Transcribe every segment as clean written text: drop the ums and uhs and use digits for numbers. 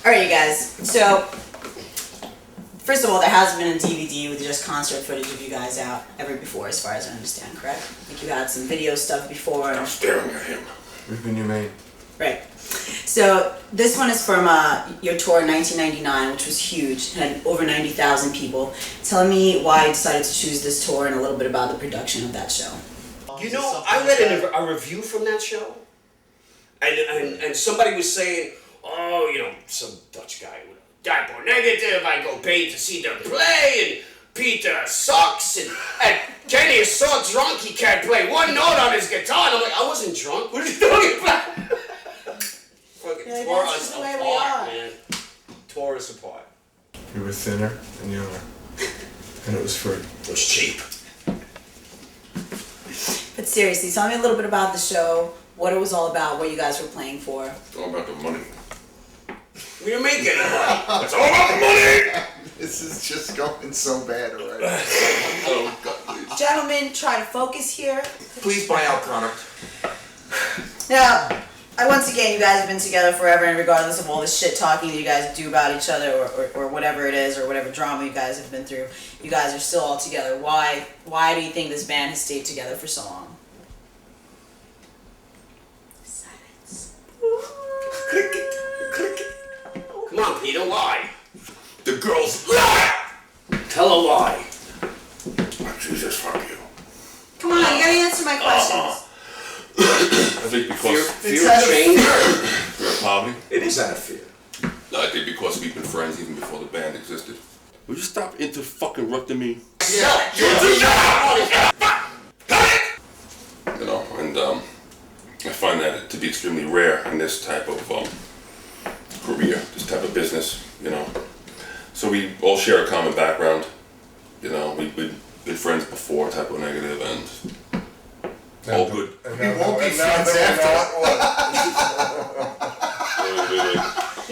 Alright, you guys. So, first of all, there has been a DVD with just concert footage of you guys out ever before, as far as I understand, correct? I think you had some video stuff before. I'm staring at him. We've been your main. Right. So, this one is from your tour in 1999, which was huge. It had over 90,000 people. Tell me why you decided to choose this tour and a little bit about the production of that show. You know, I read a review from that show, and somebody was saying, oh, you know, some Dutch guy with a typo negative, I go pay to see them play, and Peter sucks, and Kenny is so drunk he can't play one note on his guitar, and I'm like, I wasn't drunk, what are you talking about? Fucking tore us apart, man. Tore us apart. You were thinner and younger. And it was free. It was cheap. But seriously, tell me a little bit about the show, what it was all about, what you guys were playing for. It's all about the money. We didn't make any money. It's all about the money! This is just going so bad already. Oh, God, please. Gentlemen, try to focus here. Please buy our product. Now, once again, you guys have been together forever, and regardless of all the shit talking that you guys do about each other or whatever it is, or whatever drama you guys have been through, you guys are still all together. Why do you think this band has stayed together for so long? Silence. Click it, click it. Come on, Peter, lie. The girls lie! Tell a lie. Oh, Jesus, fuck you. Come on, you gotta answer my questions. I think because Fear of change. fear of poverty. It is out of fear. I think because we've been friends even before the band existed. Would you stop interrupting me? Yeah. You do that! You know, and I find that to be extremely rare in this type of career, this type of business, you know. So we all share a common background. You know, we've been friends before, typo negative, and all good. We won't be friends after. Wait.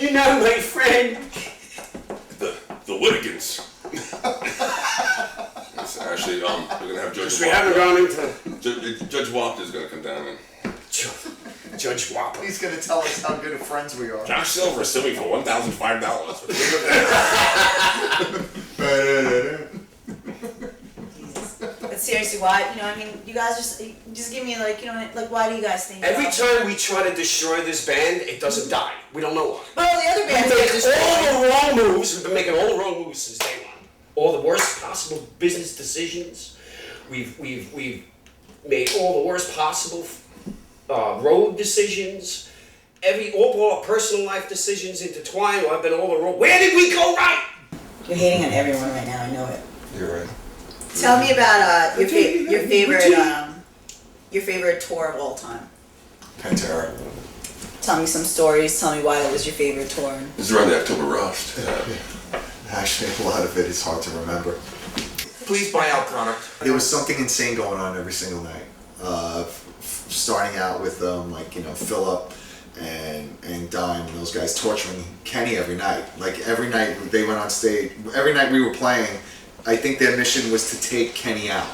You know my friend. The Whittigans. It's actually, we're gonna have Judge. We haven't gone into Judge Wapner is gonna come down and. Judge Wapner. He's gonna tell us how good of friends we are. Josh Silver sued me for $1,005. But seriously, why? You know, I mean, you guys just give me like, you know, like why do you guys think? Every time we try to destroy this band, it doesn't die. We don't know why. But all the other We bands make get destroyed. all the wrong moves. We've been making all the wrong moves since day one. All the worst possible business decisions. We've made all the worst possible road decisions. All our personal life decisions intertwined. I've been all the wrong. Where did we go right? You're hating on everyone right now. I know it. You're right. Tell me about your favorite tour of all time. Pantera. Tell me some stories. Tell me why that was your favorite tour. This is around the October Rust. Actually, a lot of it is hard to remember. Please buy our product. There was something insane going on every single night. Starting out with like, you know, Philip and Dime and those guys torturing Kenny every night. Like every night they went on stage. Every night we were playing, I think their mission was to take Kenny out.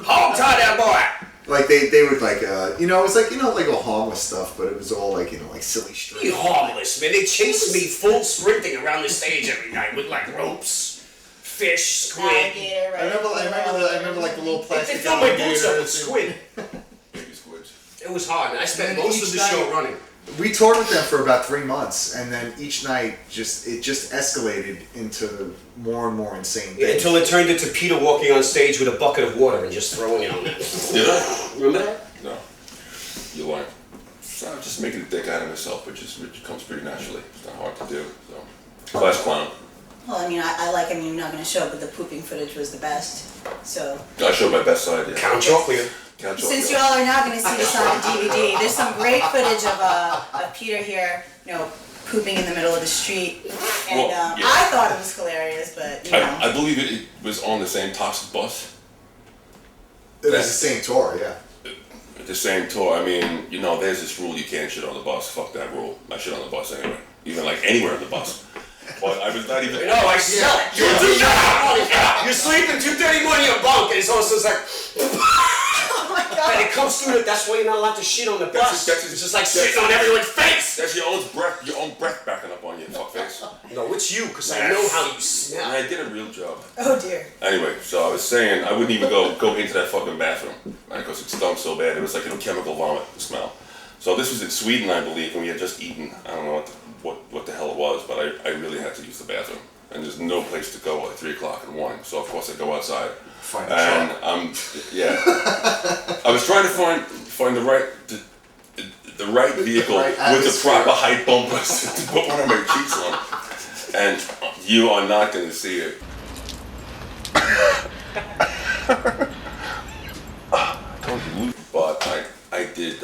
Hold tight, that boy. Like they would like you know, it was like, you know, like all harmless stuff, but it was all like, you know, like silly strings. You harmless, man. They chased me full sprinting around the stage every night with like ropes, fish, squid. Alligator, right? I remember like the little They plastic filled my boots up with alligators. squid. Baby squids. It was hard, man. I spent And then most of each the show night- running. We toured with them for about 3 months, and then each night it just escalated into more and more insane Yeah, things. until it turned into Peter walking on stage with a bucket of water and just throwing it on them. Did I? Remember that? No. You're lying. So I'm just making a dick out of myself, which comes pretty naturally. It's not hard to do. So, class clown. Well, I mean, I mean, you're not going to show, but the pooping footage was the best. So, I showed my best side. Yeah. Count Chalkweed. Count since Chalkweed. you all are not going to see this on the DVD, there's some great footage of Peter here, you know, pooping in the middle of the street. And Well, yeah. I thought it was hilarious, but, you know. I believe it was on the same Toxic bus. It was the same tour, yeah. The same tour. I mean, you know, there's this rule: you can't shit on the bus. Fuck that rule. I shit on the bus anyway. Even like anywhere on the bus. But I was not even. No, I smell it. You're sleeping 2:30 morning in your bunk, and it's also like. Oh my God. And it comes through. That's why you're not allowed to shit on the bus. That's it's just like shitting on everyone's face. That's your own breath backing up on you, fuckface. it's you, because I know how you smell. I did a real job. Oh dear. Anyway, so I was saying I wouldn't even go into that fucking bathroom, right? Because it stunk so bad. It was like a chemical vomit smell. So this was in Sweden, I believe, and we had just eaten. I don't know what the hell it was, but I really had to use the bathroom, and there's no place to go at 3 o'clock in the morning. So of course I go outside. Find a truck. Yeah. I was trying to find the right vehicle with the proper height bumpers to put one of my cheeks on, and you are not going to see it. But I did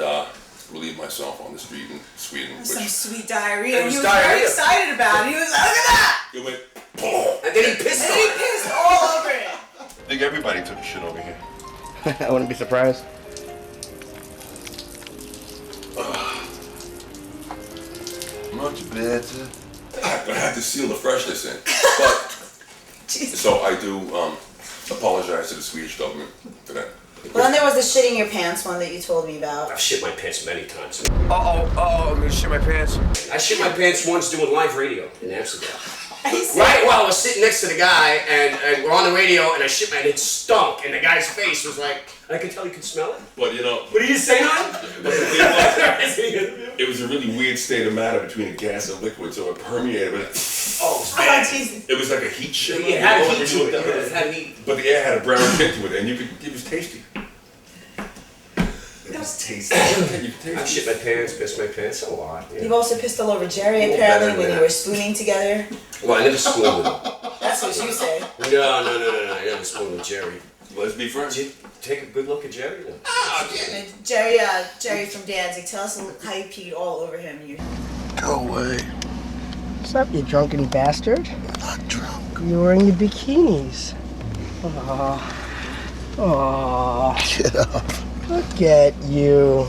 relieve myself on the street in Sweden. Some sweet diarrhea. It was He was diarrhea. very excited about it. He was like, look at that! It went boom. And then he pissed And on he it. pissed all over it. I think everybody took a shit over here. I wouldn't be surprised. Much better. I had to seal the freshness in. But Jesus. so I do apologize to the Swedish government for that. Well, then there was the shitting your pants one that you told me about. I've shit my pants many times. I'm gonna shit my pants. I shit my pants once doing live radio in Amsterdam. Right. Right while I was sitting next to the guy, and we're on the radio, and I shit my, and it stunk, and the guy's face was like, I could tell you could smell it. But you know, But he didn't say nothing. but the thing was, it was a really weird state of matter between a gas and liquid, so it permeated. But Oh, it's Oh, bad. Jesus. it was like a heat shimmer. It had You know, heat to it. It had heat. But the air had a brown tint to it, and it was tasty. It was tasty. You could taste I've shit my pants, pissed my pants a lot. Yeah. You've also pissed all over Jerry, little apparently, better when than you that. were spooning together. Well, I never spooned with him. That's what you say. No. I never spooned with Jerry. Let's be friends. Did you take a good look at Jerry? No. Jerry from Danzig, tell us how you peed all over him. Go away. What's up, you drunken bastard? I'm not drunk. You're wearing your bikinis. Aww. Aww. Get up. Look at you.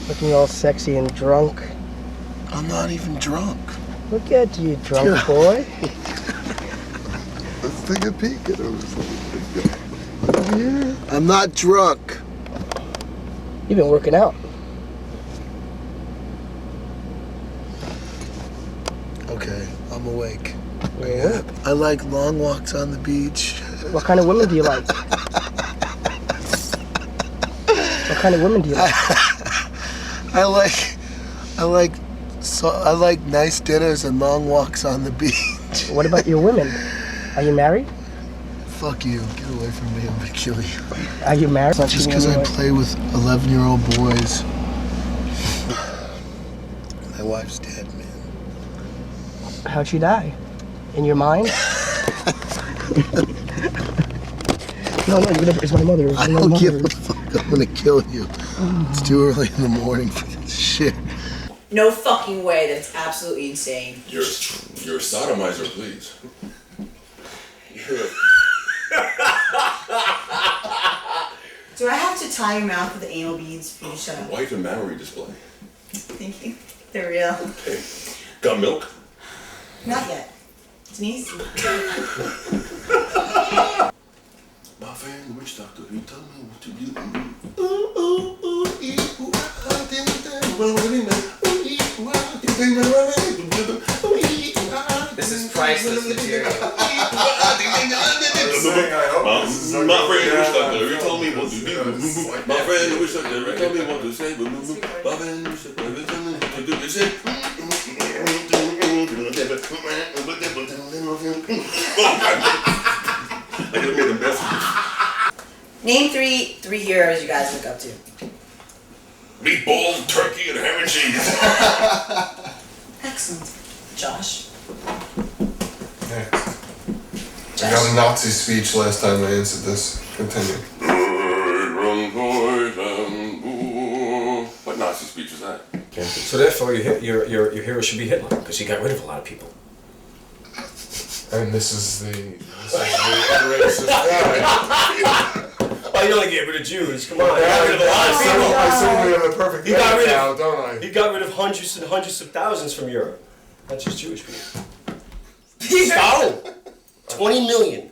Looking all sexy and drunk. I'm not even drunk. Look at you, drunk boy. Let's take a peek at him. Yeah. I'm not drunk. You've been working out. Okay, I'm awake. Yeah. I like long walks on the beach. What kind of women do you like? What kind of women do you like? I like nice dinners and long walks on the beach. What about your women? Are you married? Fuck you. Get away from me. I'm gonna kill you. Are you married? Just because I play with 11-year-old boys. My wife's dead, man. How'd she die? In your mind? No, it's my mother. It's I my don't mother. give a fuck. I'm gonna kill you. It's too early in the morning for this shit. No fucking way, that's absolutely insane. You're a sodomizer, please. Do I have to tie your mouth with the anal beads for you to shut up? Wife and Mallory display. Thank you. They're real. Hey, got milk? Not yet. Denise? My friend, the witch doctor, he told me what to do. This is priceless material. My friend, the witch doctor, he told me what to do. My friend, the witch doctor, he told me what to say. My friend, the witch doctor, he told me what to do. He said, I could have made the best. Name three heroes you guys look up to. Meatballs, turkey, and ham and cheese. Excellent. Josh? Next. I got a Nazi speech last time I answered this. Continue. What Nazi speech was that? So therefore, your hero should be Hitler, because he got rid of a lot of people. And this is the racist guy. Well, you only get rid of Jews. Come on, he I got rid of a lot of people. certainly have a perfect He got life rid of- now, don't I? He got rid of hundreds and hundreds of thousands from Europe. Not just Jewish people. Stalin, 20 million.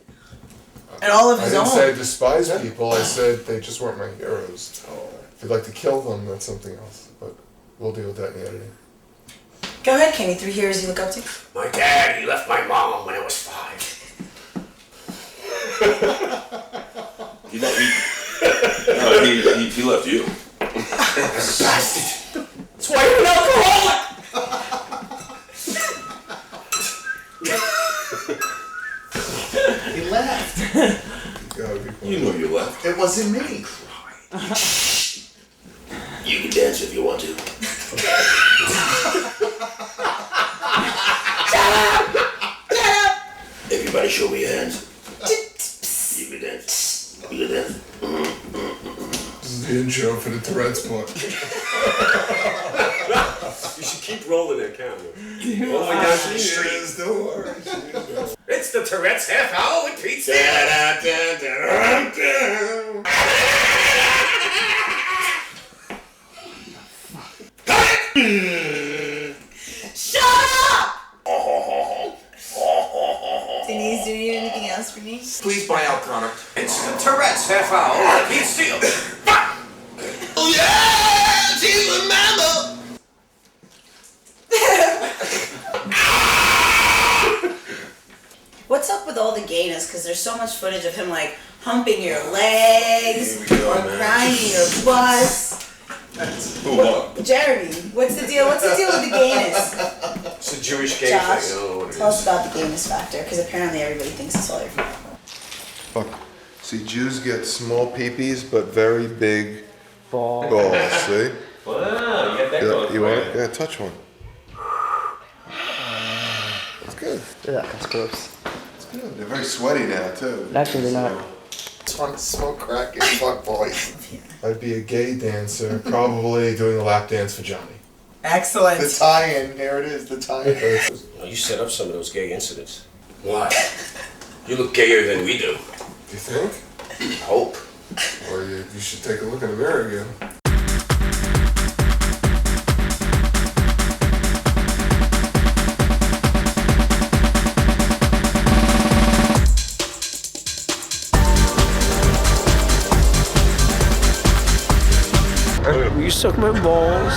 And all of I his didn't say I own. despise people, I said they just weren't my heroes. If you'd like to kill them, that's something else. But we'll deal with that in the editing. Go ahead, Kenny. 3 heroes you look up to. My dad, he left my mom when I was 5. He left you. Bastard. That's why you're an alcoholic. He left. You know you left. It wasn't me. You can dance if you want to. Everybody show me your hands. You can dance. You can dance. This is the intro for the Tourette's book. You should keep rolling that camera. Oh my gosh, the street. Don't worry. It's the Tourette's half hour with Pete Shut up! Denise, do you need anything else for me? Please buy out Connor. It's the Tourette's half hour with Pete Steele. Oh yeah, she's a mammal. What's up with all the gayness? Because there's so much footage of him like humping your legs Here we go, or man. grinding your butts. Who what? Jeremy, what's the deal? What's the deal with the gayness? It's a Jewish gay Josh, thing. I don't know what it tell us is. about the gayness factor, because apparently everybody thinks it's all your fault. Fuck. See, Jews get small peepees, but very big Ball. balls. See? Wow, you got that going You for want you. it? Yeah, touch one. It's good. Yeah, that's gross. It's good. They're very sweaty now, too. Actually, they're not. Just want to smoke crack and fuck boys. I'd be a gay dancer, probably doing a lap dance for Johnny. Excellent. The tie-in, there it is, the tie-in. You set up some of those gay incidents. Why? You look gayer than we do. You think? I hope. Or you should take a look in the mirror again. You suck my balls.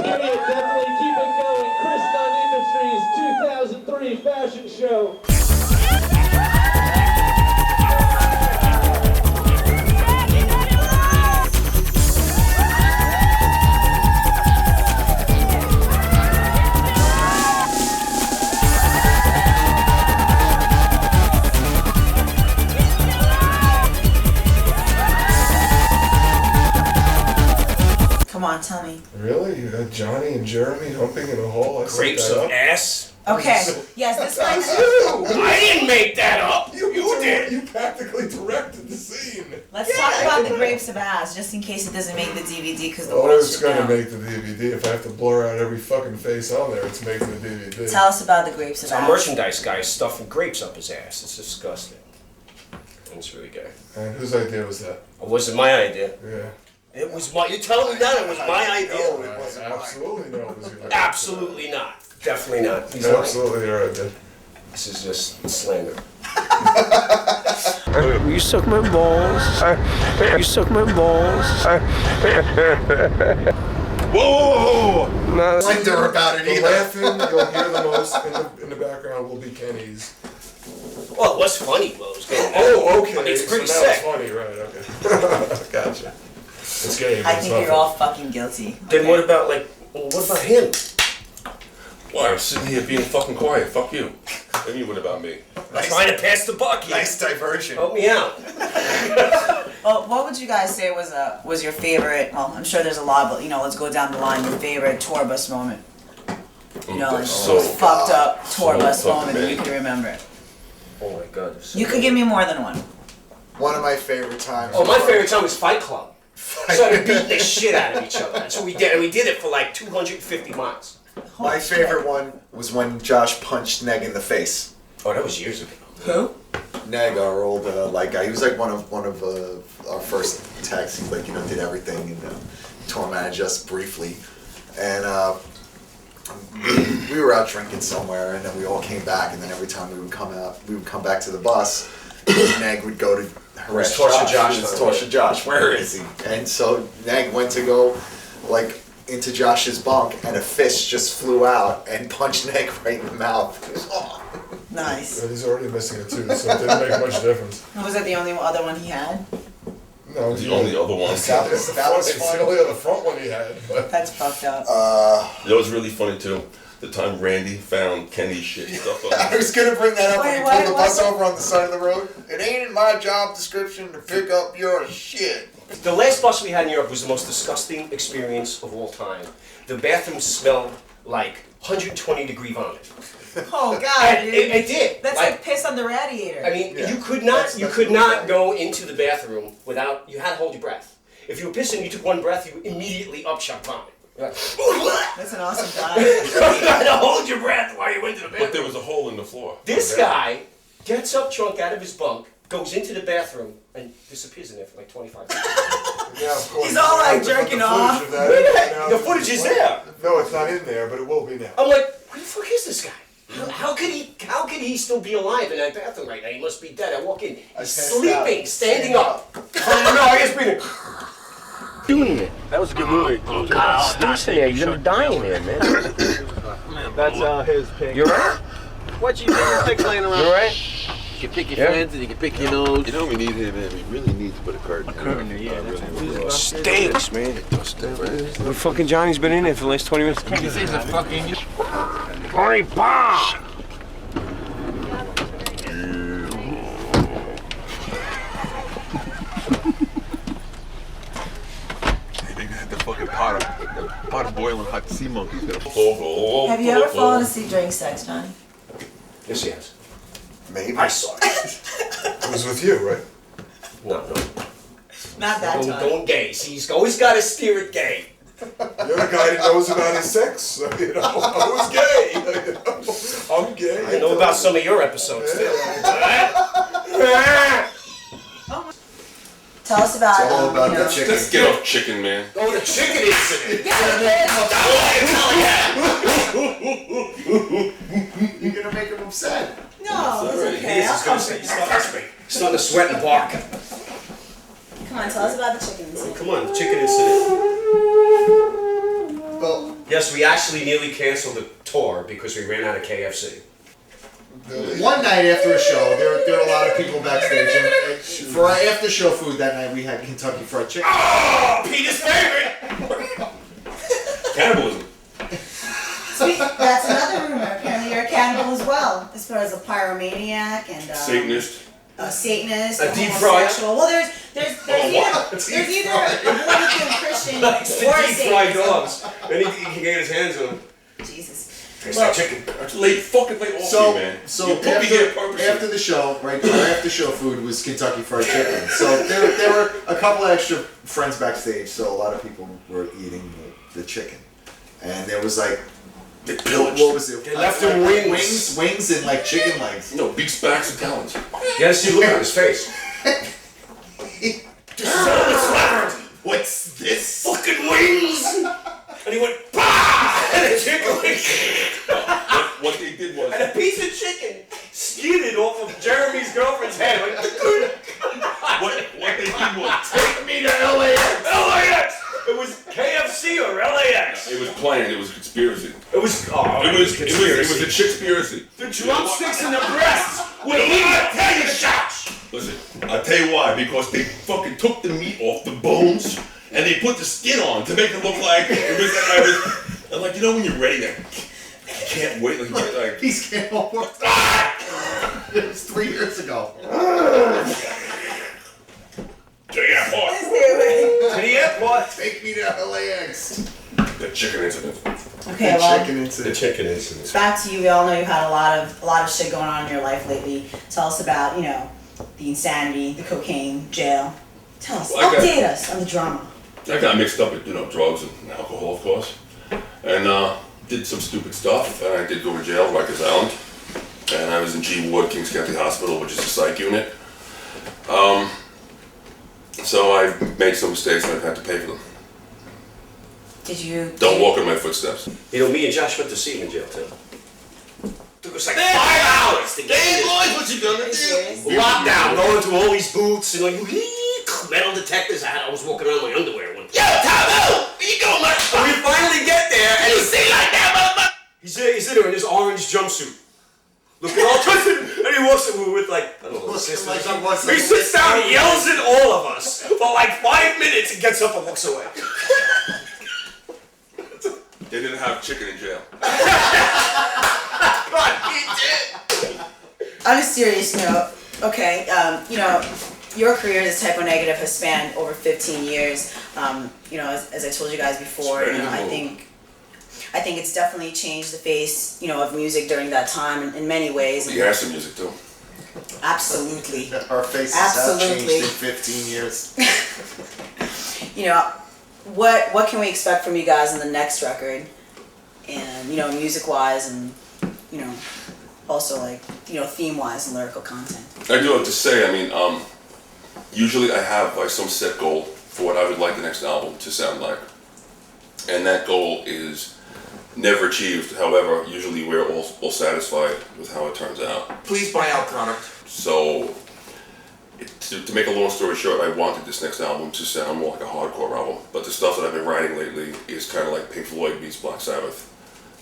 Definitely keep it going. Kriston Industries 2003 fashion show. Come on, tell me. Really? You had Johnny and Jeremy humping in a hole? I set Grapes that of up? ass? Okay. Yes, this might. I didn't make that up. You did. You practically directed the scene. Let's talk about the grapes of ass, just in case it doesn't make the DVD, because the Oh, world's it's shut gonna down. make the DVD. If I have to blur out every fucking face on there, it's making the DVD. Tell us about the grapes of Some ass. merchandise guy is stuffing grapes up his ass. It's disgusting. It's really gay. And whose idea was that? It wasn't my idea. Yeah. It was my. You're telling me that it was my idea? No, it wasn't mine. Absolutely no. It was your idea. Absolutely not. Definitely not. He's lying. Absolutely your idea. This is just slander. You suck my balls. You suck my balls. Whoa! No, Slender about it The either. laughing you'll hear the most in the background will be Kenny's. Well, it was funny while it was going on. Oh, okay. I mean, it's pretty so that sick. was funny, right? Okay. Gotcha. It's gay, but I it's think not you're funny. all fucking guilty. Then Okay. what about what about him? Why, I'm sitting here being fucking quiet. Fuck you. And you, what about me? I'm trying to pass the buck here. Nice diversion. Help me out. Well, what would you guys say was your favorite? Well, I'm sure there's a lot, but let's go down the line. Your favorite tour bus moment. Like That's the most fucked up tour so bus fucking moment that you bad. can remember. Oh my god. this is so You could good. give me more than one. One of my favorite times. Oh, my favorite time was Fight Club. Started beating the shit out of each other. That's what we did. And we did it for like 250 miles. My favorite one was when Josh punched Neg in the face. Oh, that was years ago. Who? Neg, our old light guy, he was like one of our first techs. He like did everything and tour managed us briefly, and we were out drinking somewhere, and then we all came back, and then every time we would come back to the bus, Neg would go to harass torture Josh. Where is he? And so Neg went to go like into Josh's bunk, and a fist just flew out and punched Neg right in the mouth. Nice. But he's already missing a tooth, so it didn't make much difference. Was that the only other one he had? No, It's the only other one. It's the only other front one he had. But That's fucked up. That was really funny too. The time Randy found Kenny's shit stuff on I was gonna bring that up when you pulled the bus what? over on the side of the road. It ain't in my job description to pick up your shit. The last bus we had in Europe was the most disgusting experience of all time. The bathroom smelled like 120-degree vomit. Oh God, And dude. it did. That's like piss on the radiator. I mean, Yeah. you could not That's go into the bathroom without, you had to hold your breath. If you were pissing, you took one breath, you immediately upchuck vomit. You're like, That's an awesome guy. you had to hold your breath while you went to the bathroom. But there was a hole in the floor. This guy gets up drunk out of his bunk, goes into the bathroom, and disappears in there for like 25 minutes. yeah, of course. He's all like I have to put jerking the off. footage of that Wait a in minute, now. the footage is there. No, it's not in there, but it will be now. I'm like, where the fuck is this guy? How could he still be alive in that bathroom right now? He must be dead. I walk in, he's passed sleeping, out. standing up. Oh no, I guess breathing. Doing it. That was a good movie. Stop there. You're gonna die in there, man. That's his pick. You're right. What you think pick laying around? You're right. You can pick your friends and you can pick your nose. You know we need him in. We really need to put a curtain. Stinks, man. It does stink, man. But fucking Johnny's been in there for the last 20 minutes. This is a fucking. Tony Bomb! They had the fucking pot of boiling hot sea monkeys. Have you ever fallen asleep during sex, Johnny? Yes, yes. Maybe. I saw it. It was with you, right? No. Not that time. Don't gay. See, he's always got to steer it gay. You're the guy that knows about his sex. So, I was gay. I'm gay. I know about some of your episodes still. Tell us about. It's all about the chicken. Let's get off chicken, man. Oh, the chicken incident. You're gonna make him upset. No, it's okay. He's I'll just gonna comfort say, you. he's starting to sweat and bark. Come on, tell us about the chicken incident. Come on, the chicken incident. Well, Yes, we actually nearly canceled the tour because we ran out of KFC. one night after a show, there were a lot of people backstage, and for our after show food that night, we had Kentucky Fried Chicken. Oh, Peter's favorite! Cannibalism. Sweet. That's another rumor. Apparently you're a cannibal as well, as far as a pyromaniac and Satanist. a Satanist, A a deep fryer. homosexual. Well, there's either a born again Christian or a Deep fried Satanist. dogs. Then he can get his hands on them. Jesus. Tastes Well, like chicken. That's fucking late off So, you, man. so You put me here purposely. after the show, right, our after show food was Kentucky Fried Chicken. So there were a couple of extra friends backstage, so a lot of people were eating the chicken. And there was like, They pillaged. what was it? They left him wings. Wings and like chicken legs. No, beaks, backs, and talons. Yes, you look at his face. What's this? Fucking wings! And he went, bah! And the chicken went, What they did was, and a piece of chicken skidded off of Jeremy's girlfriend's head. Like, what they did was, take me to LAX! LAX! It was KFC or LAX. it was planned. It was a conspiracy. It was, oh, It was a chickspiracy. the drumsticks and the breasts would leave the tell you shots. Listen, I'll tell you why. Because they fucking took the meat off the bones and they put the skin on to make it look like it was. And like, you know when you're ready, you can't wait. Like These can't all work. It was 3 years ago. to the airport. To the airport. Take me to LAX. The chicken incident. Okay, well, Chicken incident. chicken incident. back to you. We all know you've had a lot of shit going on in your life lately. Tell us about, the insanity, the cocaine, jail. Tell us, Well, update us on the drama. I got mixed up with, drugs and alcohol, of course. And did some stupid stuff. And I did go to jail, Rikers Island. and I was in G Ward, Kings County Hospital, which is a psych unit. So I've made some mistakes and I've had to pay for them. Did you? Don't walk in my footsteps. You know, me and Josh went to see him in jail too. Took us like 5 hours to get in. Boys, what you gonna do? Lockdown, going through all these boots and like metal detectors. I was walking around in my underwear. Yo, time out! Where you going, man? And we finally get there, and he's sitting like that, motherfucker. He's there in his orange jumpsuit, looking all twisted, and he walks in with like I don't know, sisters or something. He sits down, he yells at all of us for like 5 minutes, and gets up and walks away. They didn't have chicken in jail. God, he did. On a serious note, okay, you know, your career as a typo negative has spanned over 15 years. You know, as I told you guys before, you know, I think it's definitely changed the face, you know, of music during that time in many ways. You have some music too. Absolutely. Our faces have changed in 15 years. You know, what can we expect from you guys in the next record? And, you know, music-wise and, you know, also like, you know, theme-wise and lyrical content. I do have to say, I mean, usually I have like some set goal for what I would like the next album to sound like. And that goal is never achieved. However, usually we're all satisfied with how it turns out. Please buy our product. So, to make a long story short, I wanted this next album to sound more like a hardcore album. But the stuff that I've been writing lately is kind of like Pink Floyd meets Black Sabbath.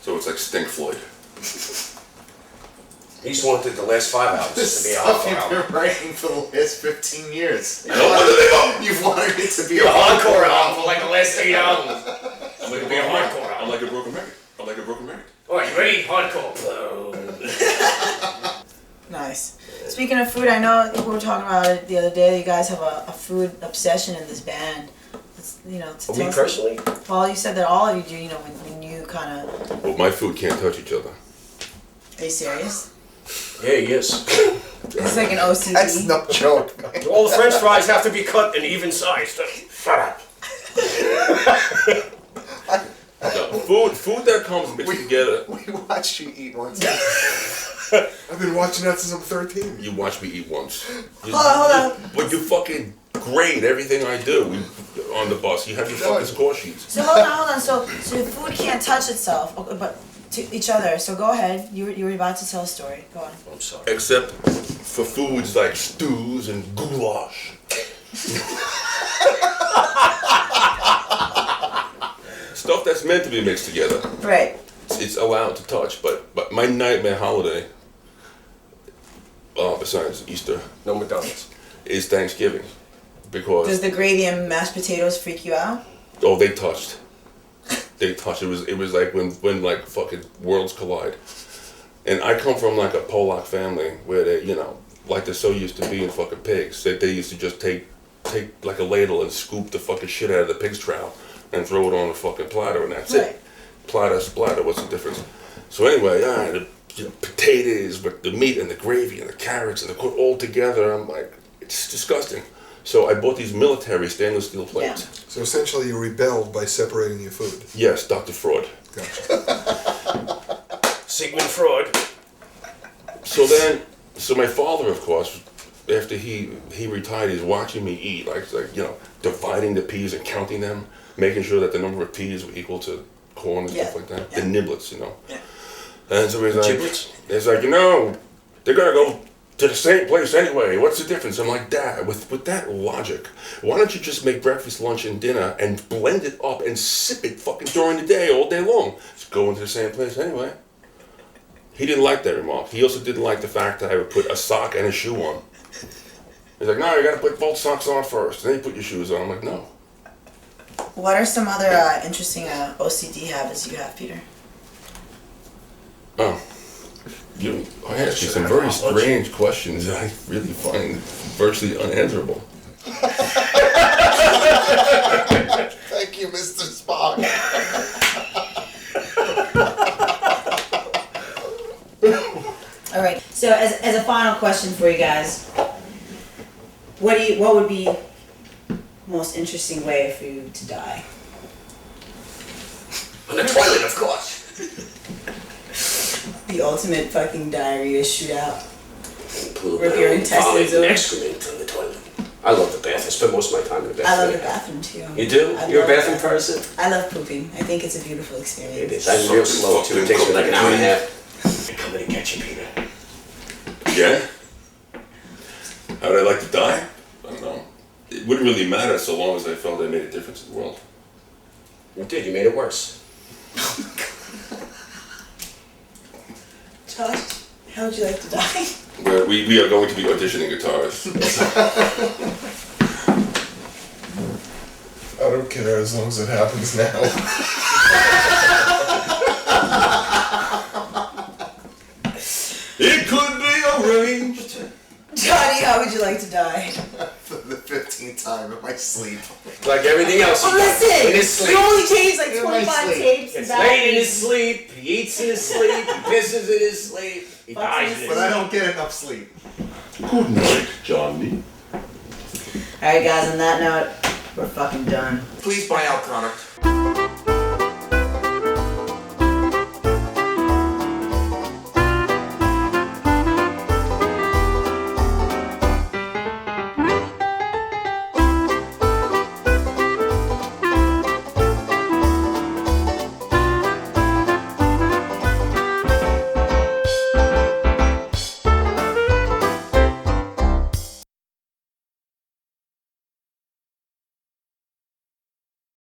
So it's like Stink Floyd. He's wanted the last 5 albums This to be a stuff hardcore you've album. been writing for the last 15 years. You've wanted it to be A hardcore album for like the last 8 albums. I'm like It'll be a hardcore album. I'm like a broken record. I'm like a broken record. Alright, you ready? Hardcore. Nice. Speaking of food, I know we were talking about it the other day. You guys have a food obsession in this band. You know, to Me personally? Well, you said that all of you do. You know, when you kind of. Well, my food can't touch each other. Are you serious? Yeah, he is. It's like an OCD. That's no joke, man. All the French fries have to be cut in even size. Shut up. No, food that comes mixed together. We watched you eat once. I've been watching that since I'm 13. You watch me eat once. Hold on. But you fucking grade everything I do on the bus. You have your fucking score sheets. So hold on. So the food can't touch itself, but to each other. So go ahead. You were about to tell a story. Go on. I'm sorry. Except for foods like stews and goulash. Stuff that's meant to be mixed together. Right. It's allowed to touch, but my nightmare holiday, besides Easter, No McDonald's. is Thanksgiving, because Does the gravy and mashed potatoes freak you out? oh, they touched. They touched. It was like when like fucking worlds collide. And I come from like a Polak family where they, you know, like they're so used to being fucking pigs that they used to just take like a ladle and scoop the fucking shit out of the pig's trout and throw it on a fucking platter, and that's Right. it. Platter, splatter, what's the difference? So anyway, the potatoes, but the meat and the gravy and the carrots and the cook all together, I'm like, it's disgusting. So I bought these military stainless steel plates. Yeah. So essentially you rebelled by separating your food. Yes, Dr. Freud. Gotcha. Sigmund Freud. So my father, of course, after he retired, he's watching me eat, like you know, dividing the peas and counting them, making sure that the number of peas were equal to corn and stuff like that. Yeah. The niblets, you know. Yeah. And so Giblets? he's like, you know, they're gonna go to the same place anyway. What's the difference? I'm like, Dad, with that logic, why don't you just make breakfast, lunch, and dinner and blend it up and sip it fucking during the day, all day long? It's going to the same place anyway. He didn't like that remark. He also didn't like the fact that I would put a sock and a shoe on. He's like, no, you gotta put both socks on first, then you put your shoes on. I'm like, no. What are some other interesting OCD habits you have, Peter? Oh. I asked you some very strange questions that I really find virtually unanswerable. Thank you, Mr. Spock. All right. So as a final question for you guys, what would be the most interesting way for you to die? On the toilet, of course. The ultimate fucking diarrhea shootout. Pull Rip your intestines vomit and over. excrement on the toilet. I love the bath. I spend most of my time in the I bathroom. love the bathroom too. You do? I You're a love bathroom bathroom. person? I love pooping. I think it's a beautiful experience. It is. I'm real slow too. It takes me like an hour and a half. I'm coming to get you, Peter. Again? How would I like to die? I don't know. It wouldn't really matter so long as I felt I made a difference in the world. You did. You made it worse. Josh, how would you like to die? We are going to be auditioning guitarists. I don't care as long as it happens now. It could be arranged. Johnny, how would you like to die? For the 15th time in my sleep. Like everything else. Oh, listen! In his sleep. You only changed like In my 25 sleep. tapes. Gets and laid in batteries. his sleep. He eats in his sleep. He pisses in his sleep. He Fucks dies in in his his But sleep. I don't get enough sleep. Good night, Johnny. Alright, guys, on that note, we're fucking done. Please buy our product.